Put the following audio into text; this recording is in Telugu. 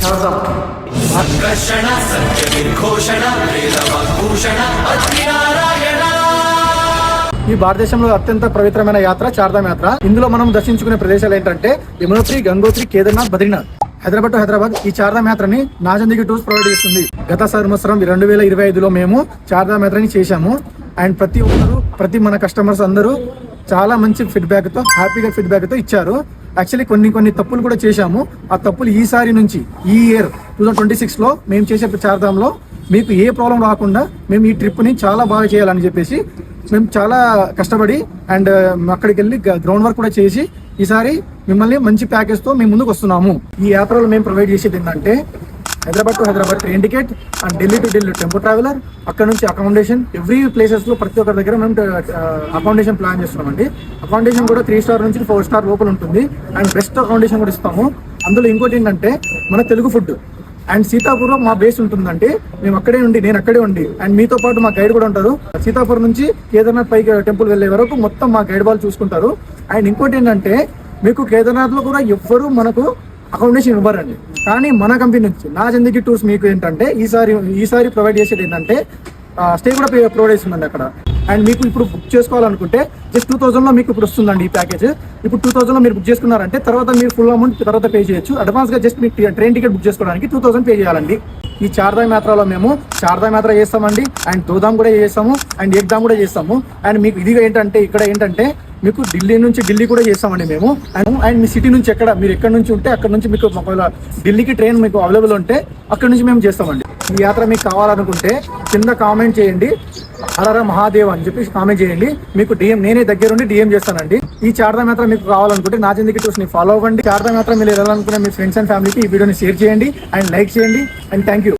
ఈ భారతదేశంలో అత్యంత పవిత్రమైన యాత్ర చార్ధామ్ యాత్ర. ఇందులో మనం దర్శించుకునే ప్రదేశాలు ఏంటంటే యమునోత్రి, గంగోత్రి, కేదార్నాథ్, బద్రీనాథ్. హైదరాబాద్ ఈ చార్ధామ్ యాత్రని నాజందిగి టూర్స్ ప్రొవైడ్ చేస్తుంది. గత సంవత్సరం 2025లో మేము చార్ధామ్ యాత్రని చేశాము. అండ్ ప్రతి మన కస్టమర్స్ అందరూ చాలా మంచి ఫీడ్బ్యాక్తో, హ్యాపీగా ఫీడ్బ్యాక్తో ఇచ్చారు. యాక్చువల్లీ కొన్ని తప్పులు కూడా చేశాము. ఆ తప్పులు ఈసారి నుంచి ఈ ఇయర్ 2026లో మేము చేసే చార్ధామ్లో మీకు ఏ ప్రాబ్లం రాకుండా మేము ఈ ట్రిప్ని చాలా బాగా చేయాలని చెప్పేసి మేము చాలా కష్టపడి అండ్ అక్కడికి వెళ్ళి గ్రౌండ్ వర్క్ కూడా చేసి ఈసారి మిమ్మల్ని మంచి ప్యాకేజ్తో మేము ముందుకు వస్తున్నాము. ఈ యాత్రలో మేము ప్రొవైడ్ చేసేది ఏంటంటే Hyderabad train ticket and Delhi to Delhi tempo traveller, అక్కడ నుంచి అకామిడేషన్, ఎవ్రీ ప్లేసెస్లో ప్రతి ఒక్కరి దగ్గర మేము అకామిడేషన్ ప్లాన్ చేస్తున్నామండి. అకామిడేషన్ కూడా 3 స్టార్ నుంచి 4 స్టార్ లోపల ఉంటుంది అండ్ బెస్ట్ అకామిడేషన్ కూడా ఇస్తాము. అందులో ఇంకోటి ఏంటంటే మన తెలుగు ఫుడ్. అండ్ సీతాపూర్లో మా బేస్ ఉంటుందండి. నేను అక్కడే ఉండి అండ్ మీతో పాటు మా గైడ్ కూడా ఉంటారు. సీతాపూర్ నుంచి కేదార్నాథ్ పైకి టెంపుల్ వెళ్ళే వరకు మొత్తం మా గైడ్ వాళ్ళు చూసుకుంటారు. అండ్ ఇంకోటి ఏంటంటే మీకు కేదార్నాథ్లో కూడా ఎవ్వరూ మనకు అకామిడేషన్ ఇవ్వరండి. కానీ మన కంపెనీ నుంచి నాజందిగి టూర్స్ మీకు ఏంటంటే ఈసారి ప్రొవైడ్ చేసేది ఏంటంటే స్టే కూడా ప్రొవైడ్ చేస్తుందండి అక్కడ. అండ్ మీకు ఇప్పుడు బుక్ చేసుకోవాలనుకుంటే జస్ట్ 2000లో మీకు ఇప్పుడు వస్తుందండి ఈ ప్యాకేజ్. ఇప్పుడు 2000లో మీరు బుక్ చేసుకున్నారంటే తర్వాత మీరు ఫుల్ అమౌంట్ తర్వాత పే చేయొచ్చు. అడ్వాన్స్గా జస్ట్ మీకు ట్రైన్ టికెట్ బుక్ చేసుకోవడానికి 2000 పే చేయాలండి. ఈ చార్ధామ్ యాత్రలో మేము చార్ధామ్ యాత్ర చేస్తామండి అండ్ దోధామ్ కూడా చేస్తాము అండ్ ఏక్ధామ్ కూడా చేస్తాము. అండ్ మీకు ఇది ఏంటంటే మీకు ఢిల్లీ కూడా చేస్తామండి మేము. అండ్ మీ సిటీ నుంచి మీరు ఎక్కడ నుంచి ఉంటే అక్కడ నుంచి మీకు ఒకవేళ ఢిల్లీకి ట్రైన్ మీకు అవైలబుల్ ఉంటే అక్కడ నుంచి మేము చేస్తామండి. ఈ యాత్ర మీకు కావాలనుకుంటే కింద కామెంట్ చేయండి, హరహర మహాదేవ్ అని చెప్పి కామెంట్ చేయండి. మీకు నేనే దగ్గరుండి డిఎం చేస్తానండి. ఈ చార్ధామ్ యాత్ర మీకు కావాలనుకుంటే నాజందిగి టూర్స్ ని ఫాలో అవ్వండి. చార్ధామ్ యాత్ర మీరు వెళ్ళాలనుకునే మీ ఫ్రెండ్స్ అండ్ ఫ్యామిలీకి ఈ వీడియోని షేర్ చేయండి అండ్ లైక్ చేయండి. And thank you.